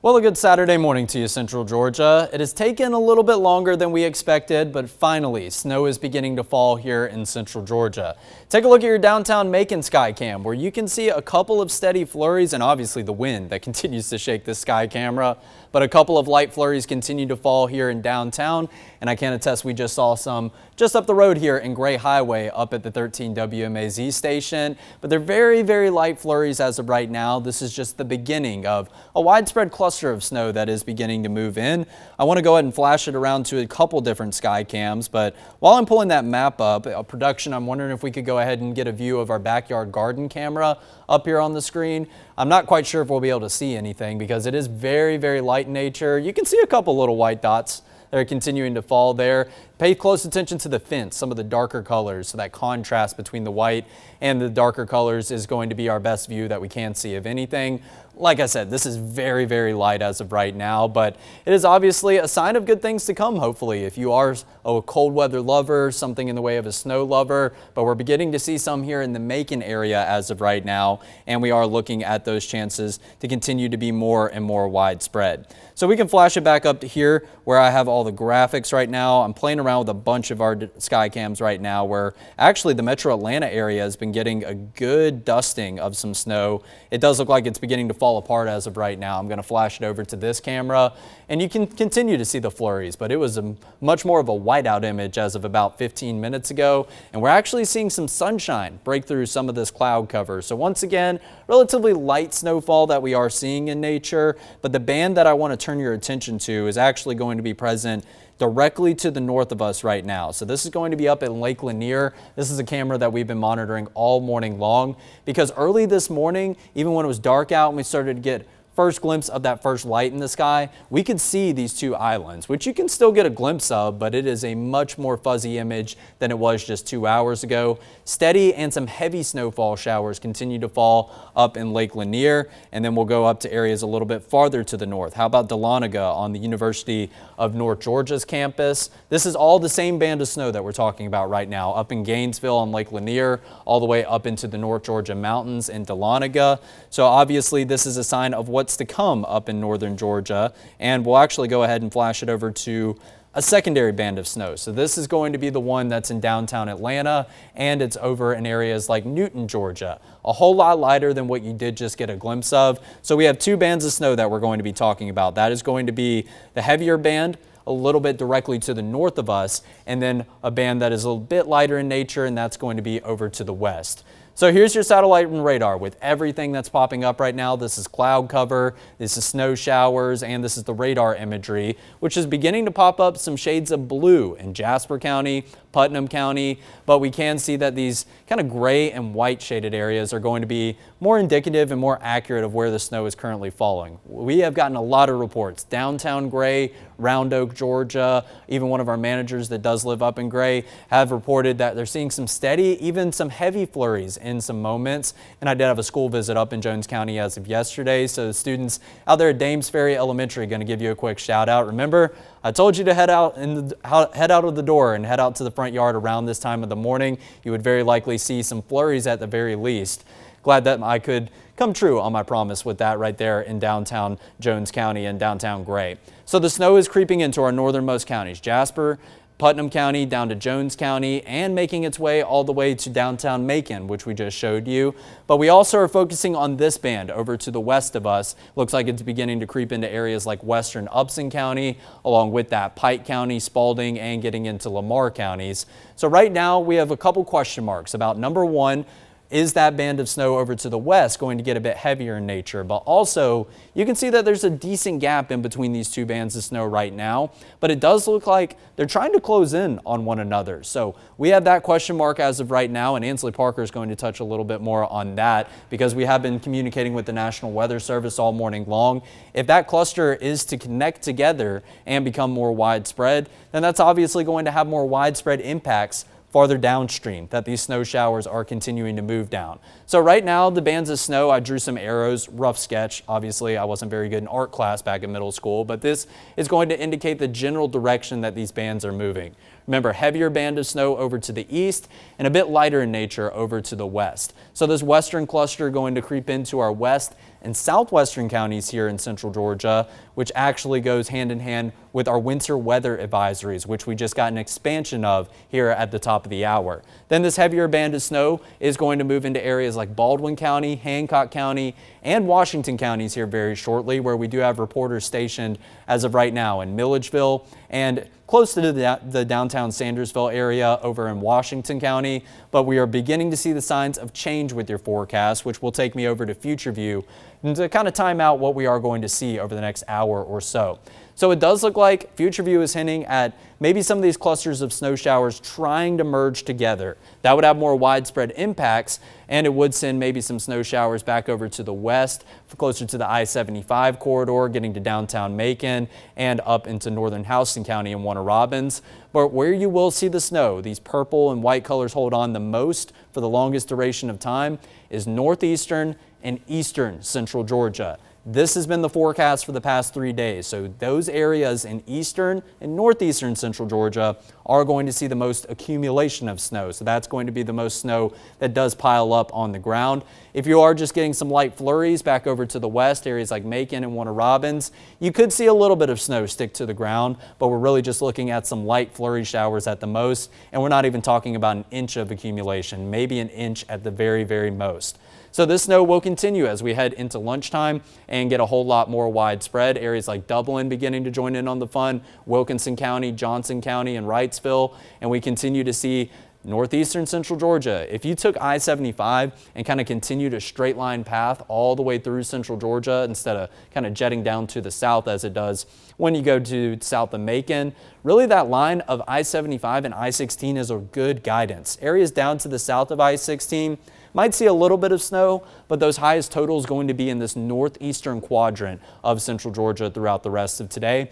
Well, a good Saturday morning to you, Central Georgia. It has taken a little bit longer than we expected, but finally, snow is beginning to fall here in Central Georgia. Take a look at your downtown Macon sky cam, where you can see a couple of steady flurries and obviously the wind that continues to shake the sky camera. But a couple of light flurries continue to fall here in downtown, and I can attest we just saw some just up the road here in Gray Highway up at the 13 WMAZ station. But they're very, very light flurries as of right now. This is just the beginning of a widespread cluster of snow that is beginning to move in. I want to go ahead and flash it around to a couple different sky cams, but while I'm pulling that map up, production, I'm wondering if we could go ahead and get a view of our backyard garden camera up here on the screen. I'm not quite sure if we'll be able to see anything because it is very, very light in nature. You can see a couple little white dots that are continuing to fall there. Pay close attention to the fence, some of the darker colors, so that contrast between the white and the darker colors is going to be our best view that we can see of anything. Like I said, this is very, very light as of right now, but it is obviously a sign of good things to come, hopefully, if you are a cold weather lover, something in the way of a snow lover. But we're beginning to see some here in the Macon area as of right now, and we are looking at those chances to continue to be more and more widespread. So we can flash it back up to here where I have all the graphics right now. I'm playing around with a bunch of our sky cams right now where actually the metro Atlanta area has been getting a good dusting of some snow. It does look like it's beginning to fall apart as of right now. I'm going to flash it over to this camera and you can continue to see the flurries, but it was a much more of a whiteout image as of about 15 minutes ago. And we're actually seeing some sunshine break through some of this cloud cover. So once again, relatively light snowfall that we are seeing in nature, but the band that I want to turn your attention to is actually going to be present directly to the north of us right now. So this is going to be up at Lake Lanier. This is a camera that we've been monitoring all morning long because early this morning, even when it was dark out and we started to get first glimpse of that first light in the sky, we could see these two islands, which you can still get a glimpse of, but it is a much more fuzzy image than it was just 2 hours ago. Steady and some heavy snowfall showers continue to fall up in Lake Lanier, and then we'll go up to areas a little bit farther to the north. How about Dahlonega on the University of North Georgia's campus? This is all the same band of snow that we're talking about right now, up in Gainesville on Lake Lanier, all the way up into the North Georgia mountains in Dahlonega. So obviously this is a sign of what's to come up in northern Georgia, and we'll actually go ahead and flash it over to a secondary band of snow. So this is going to be the one that's in downtown Atlanta, and it's over in areas like Newton, Georgia. A whole lot lighter than what you did just get a glimpse of. So we have two bands of snow that we're going to be talking about. That is going to be the heavier band a little bit directly to the north of us, and then a band that is a little bit lighter in nature, and that's going to be over to the west. So here's your satellite and radar with everything that's popping up right now. This is cloud cover, this is snow showers, and this is the radar imagery, which is beginning to pop up some shades of blue in Jasper County, Putnam County, but we can see that these kind of gray and white shaded areas are going to be more indicative and more accurate of where the snow is currently falling. We have gotten a lot of reports. Downtown Gray, Round Oak, Georgia, even one of our managers that does live up in Gray have reported that they're seeing some steady, even some heavy flurries in some moments. And I did have a school visit up in Jones County as of yesterday. So the students out there at Dames Ferry Elementary going to give you a quick shout out. Remember, I told you to head out of the door and head out to the front yard around this time of the morning. You would very likely see some flurries at the very least. Glad that I could come true on my promise with that right there in downtown Jones County and downtown Gray. So the snow is creeping into our northernmost counties, Jasper, Putnam County down to Jones County, and making its way all the way to downtown Macon, which we just showed you. But we also are focusing on this band over to the west of us. Looks like it's beginning to creep into areas like western Upson County, along with that Pike County, Spalding, and getting into Lamar counties. So right now we have a couple question marks about number one, is that band of snow over to the west going to get a bit heavier in nature? But also, you can see that there's a decent gap in between these two bands of snow right now, but it does look like they're trying to close in on one another. So we have that question mark as of right now, and Ansley Parker is going to touch a little bit more on that because we have been communicating with the National Weather Service all morning long. If that cluster is to connect together and become more widespread, then that's obviously going to have more widespread impacts farther downstream that these snow showers are continuing to move down. So right now, the bands of snow, I drew some arrows, rough sketch. Obviously, I wasn't very good in art class back in middle school, but this is going to indicate the general direction that these bands are moving. Remember, heavier band of snow over to the east and a bit lighter in nature over to the west. So this western cluster going to creep into our west and southwestern counties here in central Georgia, which actually goes hand in hand with our winter weather advisories, which we just got an expansion of here at the top of the hour. Then this heavier band of snow is going to move into areas like Baldwin County, Hancock County, and Washington counties here very shortly, where we do have reporters stationed as of right now in Milledgeville and close to the downtown Sandersville area over in Washington County. But we are beginning to see the signs of change with your forecast, which will take me over to Future View and to kind of time out what we are going to see over the next hour or so. So it does look like Future View is hinting at maybe some of these clusters of snow showers trying to merge together. That would have more widespread impacts, and it would send maybe some snow showers back over to the west, closer to the I-75 corridor, getting to downtown Macon and up into northern Houston County and Warner Robins. But where you will see the snow, these purple and white colors hold on the most for the longest duration of time, is northeastern and eastern central Georgia. This has been the forecast for the past 3 days. So those areas in eastern and northeastern central Georgia are going to see the most accumulation of snow. So that's going to be the most snow that does pile up on the ground. If you are just getting some light flurries back over to the west, areas like Macon and Warner Robins, you could see a little bit of snow stick to the ground, but we're really just looking at some light flurry showers at the most. And we're not even talking about an inch of accumulation, maybe an inch at the very, very most. So this snow will continue as we head into lunchtime and get a whole lot more widespread. Areas like Dublin beginning to join in on the fun, Wilkinson County, Johnson County, and Wrightsville. And we continue to see northeastern central Georgia. If you took I-75 and kind of continued a straight line path all the way through central Georgia instead of kind of jetting down to the south as it does when you go to south of Macon, really that line of I-75 and I-16 is a good guidance. Areas down to the south of I-16 might see a little bit of snow, but those highest totals going to be in this northeastern quadrant of central Georgia throughout the rest of today.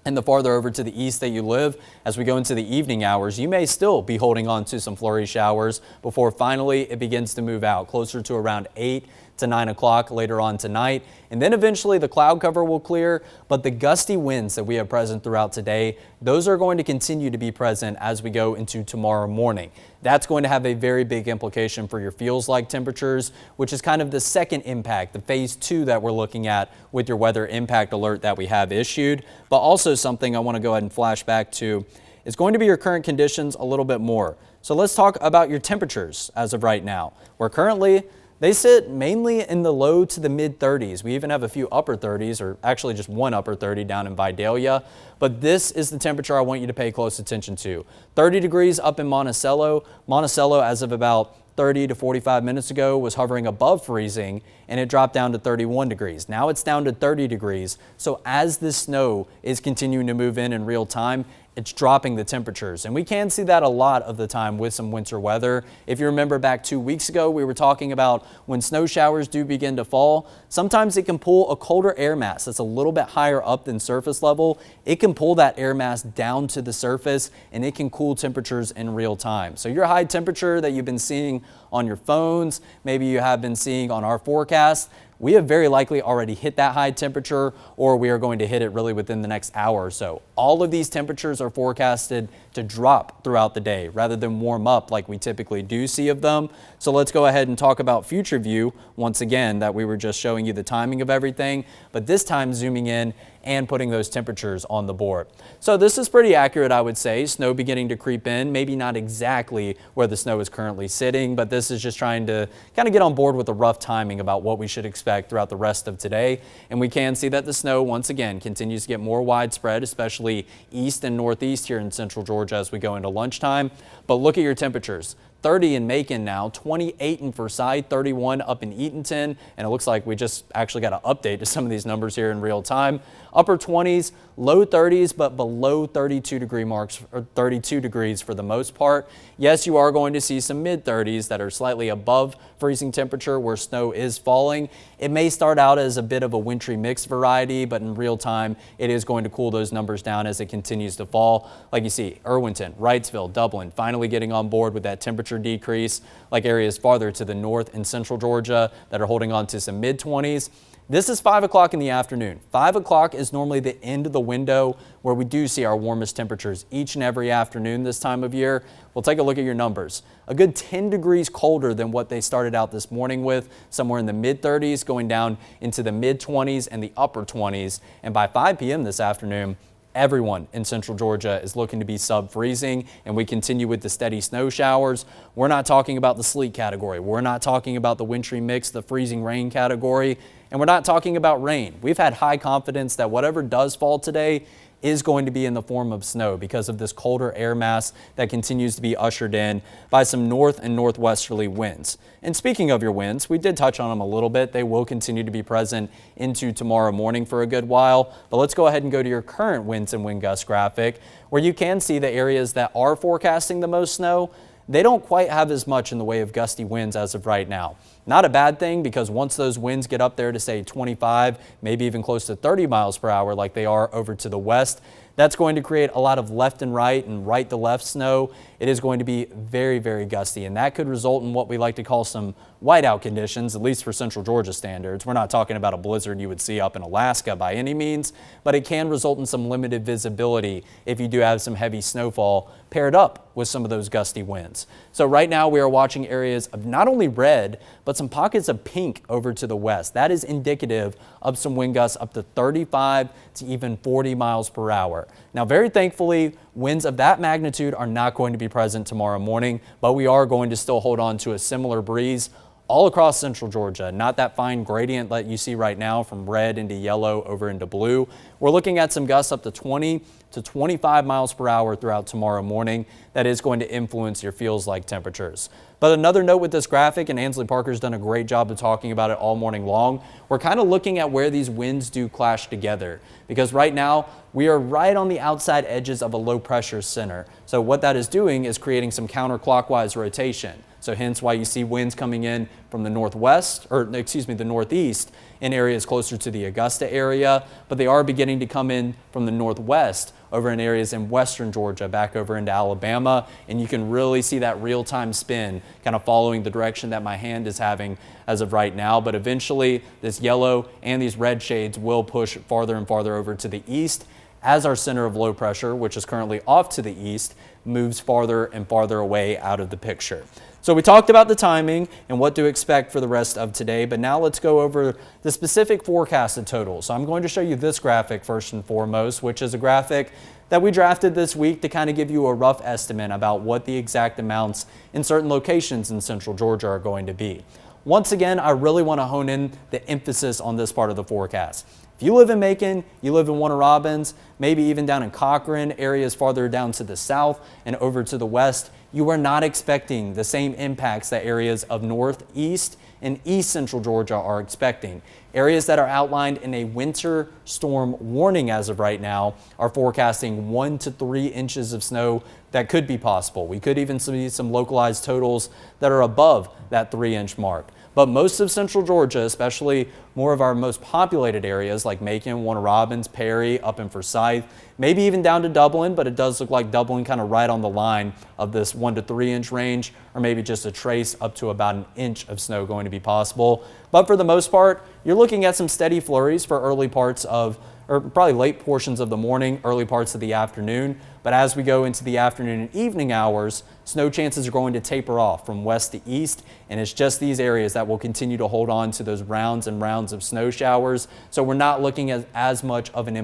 And the farther over to the east that you live, as we go into the evening hours, you may still be holding on to some flurry showers before finally it begins to move out closer to around 8 to 9 o'clock later on tonight. And then eventually the cloud cover will clear, but the gusty winds that we have present throughout today, those are going to continue to be present as we go into tomorrow morning. That's going to have a very big implication for your feels-like temperatures, which is kind of the second impact, the phase 2 that we're looking at with your weather impact alert that we have issued. But also something I want to go ahead and flash back to is going to be your current conditions a little bit more. So let's talk about your temperatures as of right now. We're currently They sit mainly in the low to the mid 30s. We even have a few upper 30s, or actually just one upper 30 down in Vidalia. But this is the temperature I want you to pay close attention to. 30 degrees up in Monticello. Monticello, as of about 30 to 45 minutes ago, was hovering above freezing, and it dropped down to 31 degrees. Now it's down to 30 degrees. So as this snow is continuing to move in real time, it's dropping the temperatures. And we can see that a lot of the time with some winter weather. If you remember back 2 weeks ago, we were talking about when snow showers do begin to fall, sometimes it can pull a colder air mass that's a little bit higher up than surface level. It can pull that air mass down to the surface, and it can cool temperatures in real time. So your high temperature that you've been seeing on your phones, maybe you have been seeing on our forecast, we have very likely already hit that high temperature, or we are going to hit it really within the next hour or so. All of these temperatures are forecasted to drop throughout the day rather than warm up like we typically do see of them. So let's go ahead and talk about future view once again, that we were just showing you the timing of everything, but this time zooming in and putting those temperatures on the board. So this is pretty accurate, I would say. Snow beginning to creep in, maybe not exactly where the snow is currently sitting, but this is just trying to kind of get on board with the rough timing about what we should expect throughout the rest of today. And we can see that the snow once again continues to get more widespread, especially east and northeast here in central Georgia as we go into lunchtime. But look at your temperatures. 30 in Macon now, 28 in Forsyth, 31 up in Eatonton, and it looks like we just actually got an update to some of these numbers here in real time. Upper 20s, low 30s, but below 32 degree marks, or 32 degrees for the most part. Yes, you are going to see some mid 30s that are slightly above freezing temperature where snow is falling. It may start out as a bit of a wintry mix variety, but in real time, it is going to cool those numbers down as it continues to fall. Like you see, Irwinton, Wrightsville, Dublin, finally getting on board with that temperature temperature decrease, like areas farther to the north in central Georgia that are holding on to some mid-20s. This is 5 o'clock in the afternoon. 5 o'clock is normally the end of the window where we do see our warmest temperatures each and every afternoon this time of year. We'll take a look at your numbers. A good 10 degrees colder than what they started out this morning with, somewhere in the mid-30s, going down into the mid-20s and the upper 20s. And by 5 p.m. this afternoon, everyone in central Georgia is looking to be sub-freezing, and we continue with the steady snow showers. We're not talking about the sleet category. We're not talking about the wintry mix, the freezing rain category, and we're not talking about rain. We've had high confidence that whatever does fall today is going to be in the form of snow because of this colder air mass that continues to be ushered in by some north and northwesterly winds. And speaking of your winds, we did touch on them a little bit. They will continue to be present into tomorrow morning for a good while. But let's go ahead and go to your current winds and wind gust graphic, where you can see the areas that are forecasting the most snow. They don't quite have as much in the way of gusty winds as of right now. Not a bad thing, because once those winds get up there to say 25, maybe even close to 30 miles per hour like they are over to the west, that's going to create a lot of left and right to left snow. It is going to be very, very gusty, and that could result in what we like to call some whiteout conditions, at least for central Georgia standards. We're not talking about a blizzard you would see up in Alaska by any means, but it can result in some limited visibility if you do have some heavy snowfall paired up with some of those gusty winds. So right now we are watching areas of not only red, but some pockets of pink over to the west. That is indicative of some wind gusts up to 35 to even 40 miles per hour. Now, very thankfully, winds of that magnitude are not going to be present tomorrow morning, but we are going to still hold on to a similar breeze all across central Georgia. Not that fine gradient that you see right now from red into yellow over into blue. We're looking at some gusts up to 20 to 25 miles per hour throughout tomorrow morning. That is going to influence your feels like temperatures. But another note with this graphic, and Ansley Parker's done a great job of talking about it all morning long, we're kind of looking at where these winds do clash together, because right now we are right on the outside edges of a low pressure center. So what that is doing is creating some counterclockwise rotation. So hence why you see winds coming in from the northwest, or excuse me, the northeast in areas closer to the Augusta area, but they are beginning to come in from the northwest over in areas in western Georgia, back over into Alabama, and you can really see that real-time spin kind of following the direction that my hand is having as of right now. But eventually this yellow and these red shades will push farther and farther over to the east as our center of low pressure, which is currently off to the east, moves farther and farther away out of the picture. So we talked about the timing and what to expect for the rest of today, but now let's go over the specific forecasted totals. So I'm going to show you this graphic first and foremost, which is a graphic that we drafted this week to kind of give you a rough estimate about what the exact amounts in certain locations in central Georgia are going to be. Once again, I really want to hone in the emphasis on this part of the forecast. If you live in Macon, you live in Warner Robins, maybe even down in Cochran, areas farther down to the south and over to the west, you are not expecting the same impacts that areas of northeast and east central Georgia are expecting. Areas that are outlined in a winter storm warning as of right now are forecasting 1 to 3 inches of snow that could be possible. We could even see some localized totals that are above that 3-inch mark. But most of central Georgia, especially more of our most populated areas like Macon, Warner Robins, Perry, up in Forsyth, maybe even down to Dublin, but it does look like Dublin kind of right on the line of this 1 to 3 inch range, or maybe just a trace up to about an inch of snow going to be possible. But for the most part, you're looking at some steady flurries for early parts of, or probably late portions of the morning, early parts of the afternoon. But as we go into the afternoon and evening hours, snow chances are going to taper off from west to east, and it's just these areas that will continue to hold on to those rounds and rounds of snow showers. So we're not looking at as much of an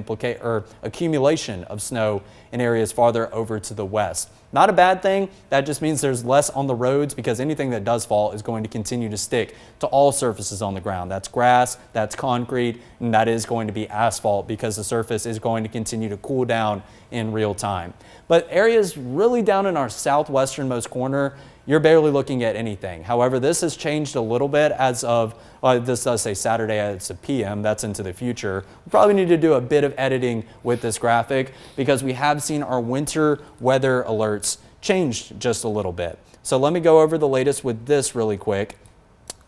accumulation of snow in areas farther over to the west. Not a bad thing. That just means there's less on the roads, because anything that does fall is going to continue to stick to all surfaces on the ground. That's grass, that's concrete, and that is going to be asphalt, because the surface is going to continue to cool down in real time. But areas really down in our southwesternmost corner, you're barely looking at anything. However, this has changed a little bit as of, this does say Saturday it's a PM, that's into the future. We probably need to do a bit of editing with this graphic, because we have seen our winter weather alerts change just a little bit. So let me go over the latest with this really quick.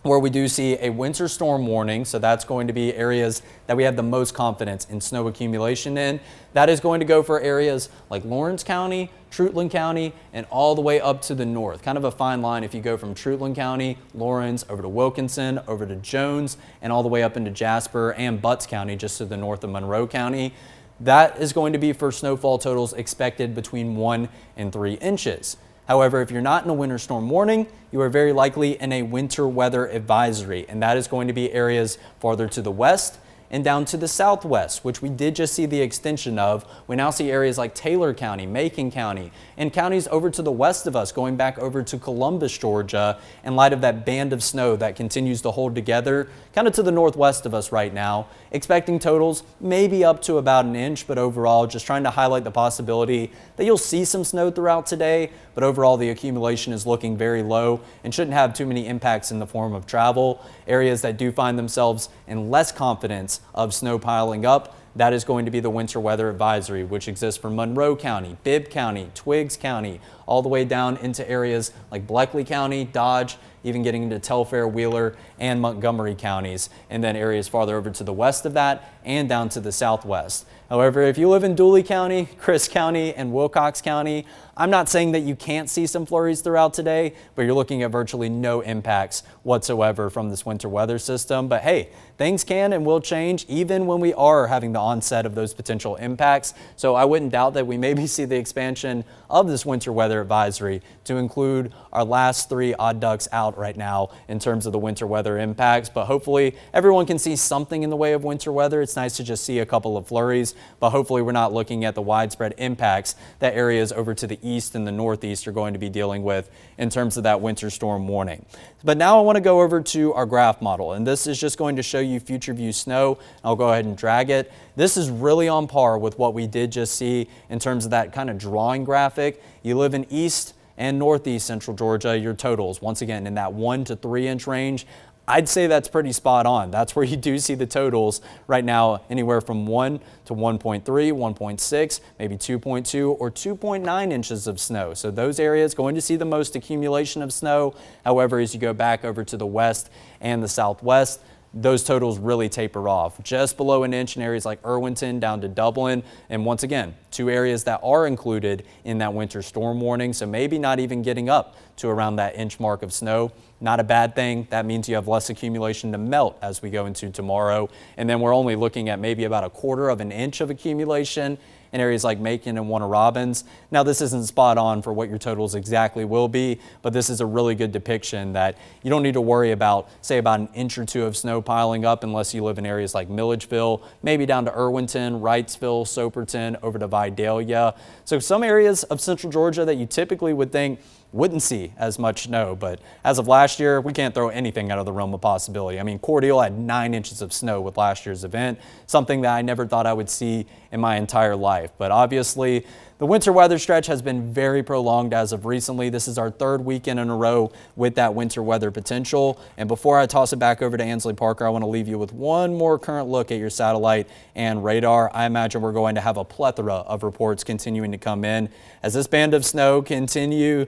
where we do see a winter storm warning. So that's going to be areas that we have the most confidence in snow accumulation in. That is going to go for areas like Lawrence County, Treutlen County, and all the way up to the north. Kind of a fine line if you go from Treutlen County, Lawrence, over to Wilkinson, over to Jones, and all the way up into Jasper and Butts County, just to the north of Monroe County. That is going to be for snowfall totals expected between 1 and 3 inches. However, if you're not in a winter storm warning, you are very likely in a winter weather advisory, and that is going to be areas farther to the west and down to the southwest, which we did just see the extension of. We now see areas like Taylor County, Macon County, and counties over to the west of us, going back over to Columbus, Georgia, in light of that band of snow that continues to hold together kind of to the northwest of us right now. Expecting totals maybe up to about an inch, but overall just trying to highlight the possibility that you'll see some snow throughout today, but overall the accumulation is looking very low and shouldn't have too many impacts in the form of travel. Areas that do find themselves in less confidence of snow piling up, that is going to be the winter weather advisory, which exists for Monroe County, Bibb County, Twiggs County, all the way down into areas like Bleckley County, Dodge, even getting into Telfair, Wheeler, and Montgomery counties, and then areas farther over to the west of that and down to the southwest. However, if you live in Dooley County, Chris County, and Wilcox County, I'm not saying that you can't see some flurries throughout today, but you're looking at virtually no impacts whatsoever from this winter weather system. But hey, things can and will change even when we are having the onset of those potential impacts. So I wouldn't doubt that we maybe see the expansion of this winter weather advisory to include our last 3 odd ducks out right now in terms of the winter weather impacts. But hopefully everyone can see something in the way of winter weather. It's nice to just see a couple of flurries, but hopefully we're not looking at the widespread impacts that areas over to the east and the northeast are going to be dealing with in terms of that winter storm warning. But now I want to go over to our graph model, and this is just going to show you future view snow. I'll go ahead and drag it. This is really on par with what we did just see in terms of that kind of drawing graphic. You live in east and northeast central Georgia, your totals, once again, in that 1 to 3 inch range. I'd say that's pretty spot on. That's where you do see the totals right now, anywhere from 1 to 1.3, 1.6, maybe 2.2 or 2.9 inches of snow. So those areas going to see the most accumulation of snow. However, as you go back over to the west and the southwest, those totals really taper off just below an inch in areas like Irwinton down to Dublin. And once again, 2 areas that are included in that winter storm warning. So maybe not even getting up to around that inch mark of snow. Not a bad thing. That means you have less accumulation to melt as we go into tomorrow. And then we're only looking at maybe about a 1/4 of an inch of accumulation in areas like Macon and Warner Robins. Now, this isn't spot on for what your totals exactly will be, but this is a really good depiction that you don't need to worry about, say, about an inch or 2 of snow piling up unless you live in areas like Milledgeville, maybe down to Irwinton, Wrightsville, Soperton, over to Vidalia. So some areas of central Georgia that you typically would think wouldn't see as much snow, but as of last year, we can't throw anything out of the realm of possibility. I mean, Cordele had 9 inches of snow with last year's event, something that I never thought I would see in my entire life. But obviously, the winter weather stretch has been very prolonged as of recently. This is our 3rd weekend in a row with that winter weather potential. And before I toss it back over to Ansley Parker, I want to leave you with one more current look at your satellite and radar. I imagine we're going to have a plethora of reports continuing to come in as this band of snow continues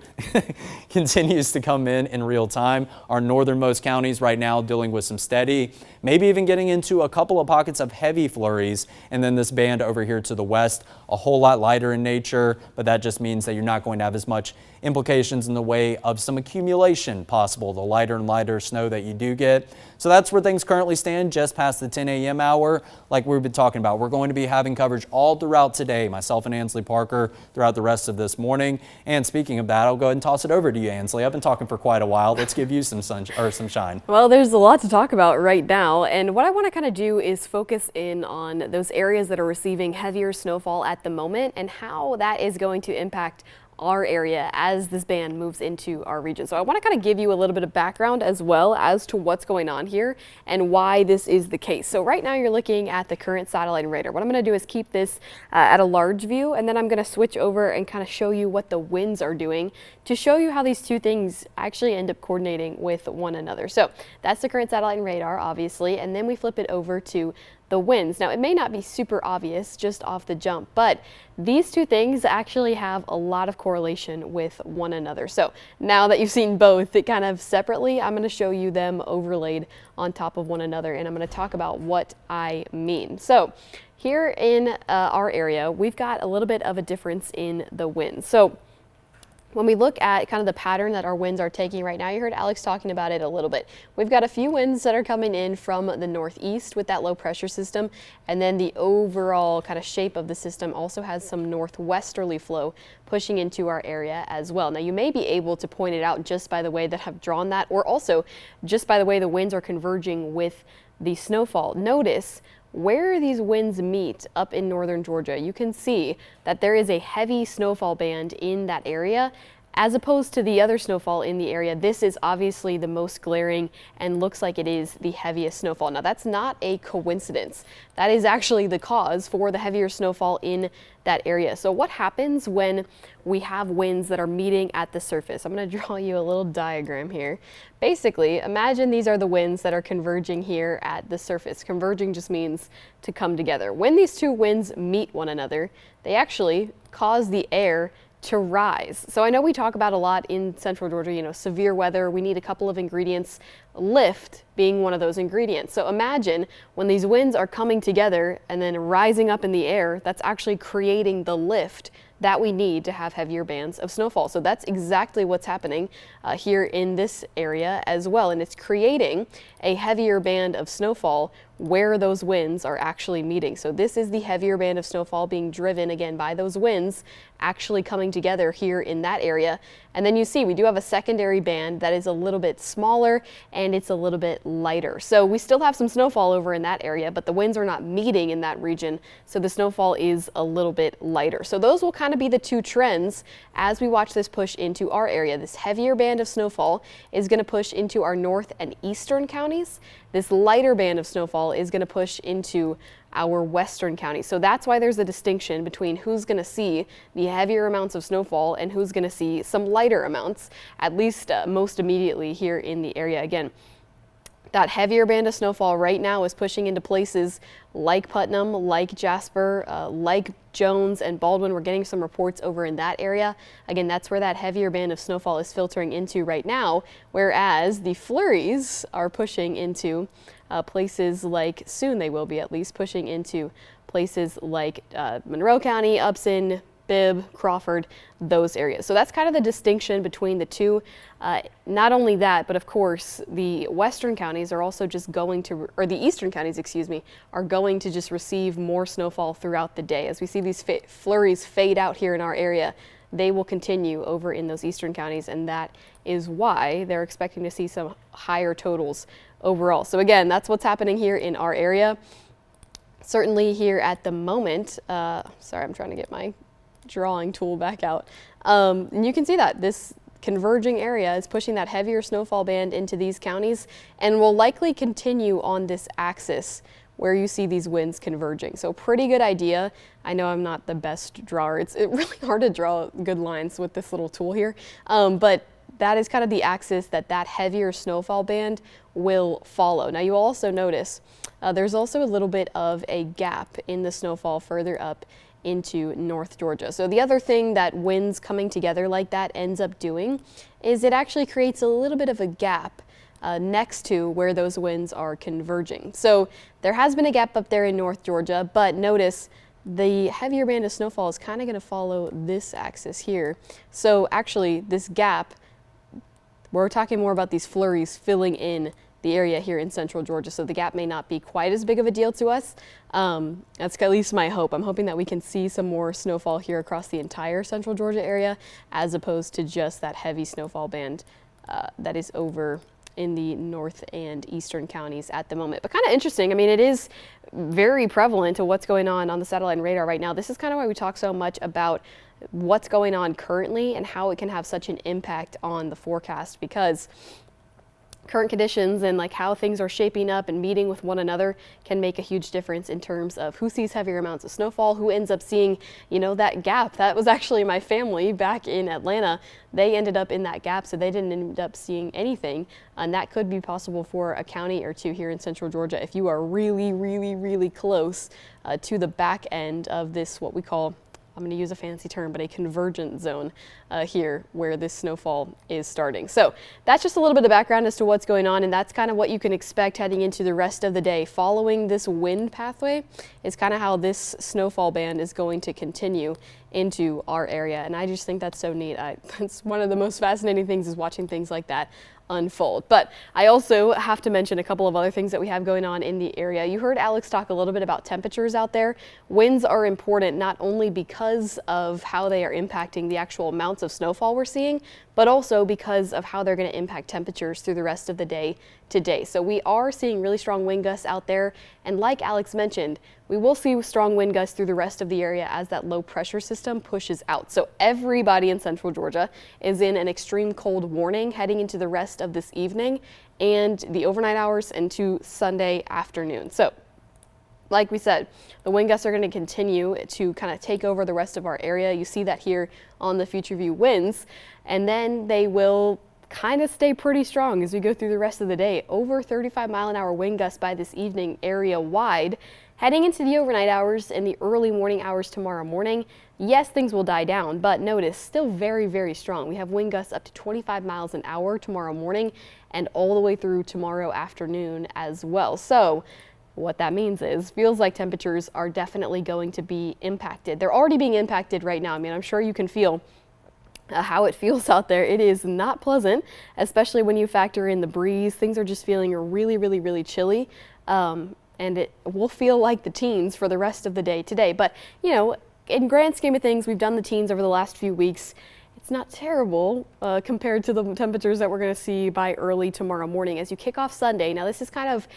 to come in real time. Our northernmost counties right now dealing with some steady, maybe even getting into a couple of pockets of heavy flurries. And then this band over here to the west, a whole lot lighter in nature, but that just means that you're not going to have as much implications in the way of some accumulation possible, the lighter and lighter snow that you do get. So that's where things currently stand just past the 10 a.m. hour. Like we've been talking about, we're going to be having coverage all throughout today, myself and Ansley Parker, throughout the rest of this morning. And speaking of that, I'll go ahead and toss it over to you, Ansley. I've been talking for quite a while. Let's give you some sun or some shine. Well, there's a lot to talk about right now, and what I want to kind of do is focus in on those areas that are receiving heavier snowfall at the moment and how that is going to impact our area as this band moves into our region. So I want to kind of give you a little bit of background as well as to what's going on here and why this is the case. So right now you're looking at the current satellite and radar. What I'm going to do is keep this at a large view, and then I'm going to switch over and kind of show you what the winds are doing to show you how these two things actually end up coordinating with one another. So that's the current satellite and radar, obviously, and then we flip it over to the winds. Now, it may not be super obvious just off the jump, but these two things actually have a lot of correlation with one another. So now that you've seen both, it kind of separately, I'm going to show you them overlaid on top of one another, and I'm going to talk about what I mean. So here in our area, we've got a little bit of a difference in the winds. So when we look at kind of the pattern that our winds are taking right now, you heard Alex talking about it a little bit. We've got a few winds that are coming in from the northeast with that low pressure system, and then the overall kind of shape of the system also has some northwesterly flow pushing into our area as well. Now, you may be able to point it out just by the way that I've drawn that, or also just by the way the winds are converging with the snowfall. Notice where these winds meet up in northern Georgia. You can see that there is a heavy snowfall band in that area, as opposed to the other snowfall in the area. This is obviously the most glaring and looks like it is the heaviest snowfall. Now, that's not a coincidence. That is actually the cause for the heavier snowfall in that area. So what happens when we have winds that are meeting at the surface? I'm going to draw you a little diagram here. Basically, imagine these are the winds that are converging here at the surface. Converging just means to come together. When these two winds meet one another, they actually cause the air to rise. So I know we talk about a lot in central Georgia, severe weather, we need a couple of ingredients, lift being one of those ingredients. So imagine when these winds are coming together and then rising up in the air, that's actually creating the lift that we need to have heavier bands of snowfall. So that's exactly what's happening here in this area as well. And it's creating a heavier band of snowfall where those winds are actually meeting. So this is the heavier band of snowfall being driven again by those winds actually coming together here in that area. And then you see we do have a secondary band that is a little bit smaller and it's a little bit lighter. So we still have some snowfall over in that area, but the winds are not meeting in that region. So the snowfall is a little bit lighter. So those will kind of be the two trends as we watch this push into our area. This heavier band of snowfall is going to push into our north and eastern counties. This lighter band of snowfall is going to push into our western counties. So that's why there's a distinction between who's going to see the heavier amounts of snowfall and who's going to see some lighter amounts, at least most immediately here in the area. Again, that heavier band of snowfall right now is pushing into places like Putnam, like Jasper, like Jones and Baldwin. We're getting some reports over in that area. Again, that's where that heavier band of snowfall is filtering into right now, whereas the flurries are pushing into places like, soon they will be at least, pushing into places like Monroe County, Upson, Bibb, Crawford, those areas. So that's kind of the distinction between the two. Not only that, but of course, the western counties are also just going to, or the eastern counties, excuse me, are going to just receive more snowfall throughout the day. As we see these flurries fade out here in our area, they will continue over in those eastern counties, and that is why they're expecting to see some higher totals overall. So again, that's what's happening here in our area. Certainly here at the moment, sorry, I'm trying to get my drawing tool back out. And you can see that this converging area is pushing that heavier snowfall band into these counties and will likely continue on this axis where you see these winds converging. So pretty good idea. I know I'm not the best drawer. It's really hard to draw good lines with this little tool here. But that is kind of the axis that heavier snowfall band will follow. Now you also notice there's also a little bit of a gap in the snowfall further up into North Georgia. So the other thing that winds coming together like that ends up doing is it actually creates a little bit of a gap next to where those winds are converging. So there has been a gap up there in North Georgia, but notice the heavier band of snowfall is kind of going to follow this axis here. So actually this gap, we're talking more about these flurries filling in the area here in central Georgia, so the gap may not be quite as big of a deal to us. That's at least my hope. I'm hoping that we can see some more snowfall here across the entire central Georgia area, as opposed to just that heavy snowfall band that is over in the north and eastern counties at the moment. But kind of interesting. I mean, it is very prevalent to what's going on the satellite and radar right now. This is kind of why we talk so much about what's going on currently and how it can have such an impact on the forecast, because current conditions and like how things are shaping up and meeting with one another can make a huge difference in terms of who sees heavier amounts of snowfall, who ends up seeing, that gap. That was actually my family back in Atlanta. They ended up in that gap, so they didn't end up seeing anything. And that could be possible for a county or two here in central Georgia if you are really, really, really close to the back end of this, what we call, I'm going to use a fancy term, but a convergence zone here where this snowfall is starting. So that's just a little bit of background as to what's going on, and that's kind of what you can expect heading into the rest of the day. Following this wind pathway is kind of how this snowfall band is going to continue into our area, and I just think that's so neat. It's one of the most fascinating things is watching things like that unfold. But I also have to mention a couple of other things that we have going on in the area. You heard Alex talk a little bit about temperatures out there. Winds are important not only because of how they are impacting the actual amounts of snowfall we're seeing, but also because of how they're going to impact temperatures through the rest of the day today. So we are seeing really strong wind gusts out there, and like Alex mentioned, we will see strong wind gusts through the rest of the area as that low pressure system pushes out. So everybody in central Georgia is in an extreme cold warning heading into the rest of this evening and the overnight hours into Sunday afternoon. So like we said, the wind gusts are going to continue to kind of take over the rest of our area. You see that here on the future view winds, and then they will kind of stay pretty strong as we go through the rest of the day. Over 35-mile-an-hour wind gusts by this evening area wide. Heading into the overnight hours and the early morning hours tomorrow morning, yes, things will die down, but notice still very, very strong. We have wind gusts up to 25 miles an hour tomorrow morning and all the way through tomorrow afternoon as well. So what that means is feels like temperatures are definitely going to be impacted. They're already being impacted right now. I mean, I'm sure you can feel how it feels out there. It is not pleasant, especially when you factor in the breeze. Things are just feeling really, really, really chilly. And it will feel like the teens for the rest of the day today. But, in grand scheme of things, we've done the teens over the last few weeks. It's not terrible compared to the temperatures that we're going to see by early tomorrow morning as you kick off Sunday. Now, this is kind of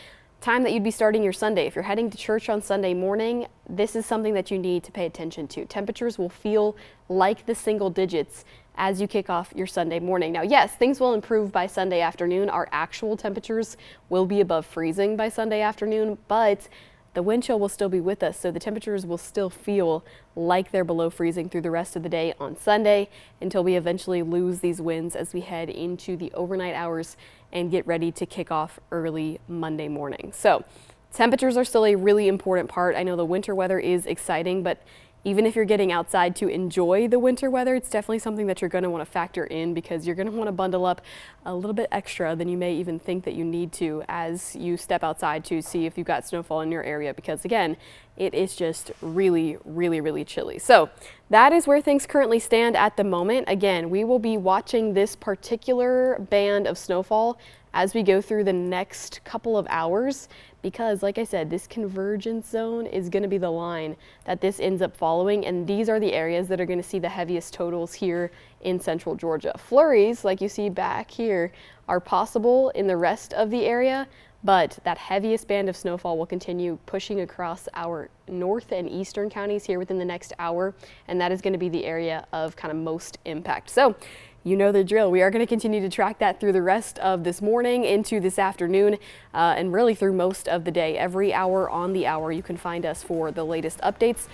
time that you'd be starting your Sunday. If you're heading to church on Sunday morning, this is something that you need to pay attention to. Temperatures will feel like the single digits as you kick off your Sunday morning. Now, yes, things will improve by Sunday afternoon. Our actual temperatures will be above freezing by Sunday afternoon, but the wind chill will still be with us, so the temperatures will still feel like they're below freezing through the rest of the day on Sunday until we eventually lose these winds as we head into the overnight hours and get ready to kick off early Monday morning. So temperatures are still a really important part. I know the winter weather is exciting, but even if you're getting outside to enjoy the winter weather, it's definitely something that you're going to want to factor in because you're going to want to bundle up a little bit extra than you may even think that you need to as you step outside to see if you've got snowfall in your area because, again, it is just really, really, really chilly. So that is where things currently stand at the moment. Again, we will be watching this particular band of snowfall as we go through the next couple of hours because, like I said, this convergence zone is going to be the line that this ends up following, and these are the areas that are going to see the heaviest totals here in central Georgia. Flurries, like you see back here, are possible in the rest of the area, but that heaviest band of snowfall will continue pushing across our north and eastern counties here within the next hour, and that is going to be the area of kind of most impact. So you know the drill. We are going to continue to track that through the rest of this morning into this afternoon and really through most of the day. Every hour on the hour, you can find us for the latest updates.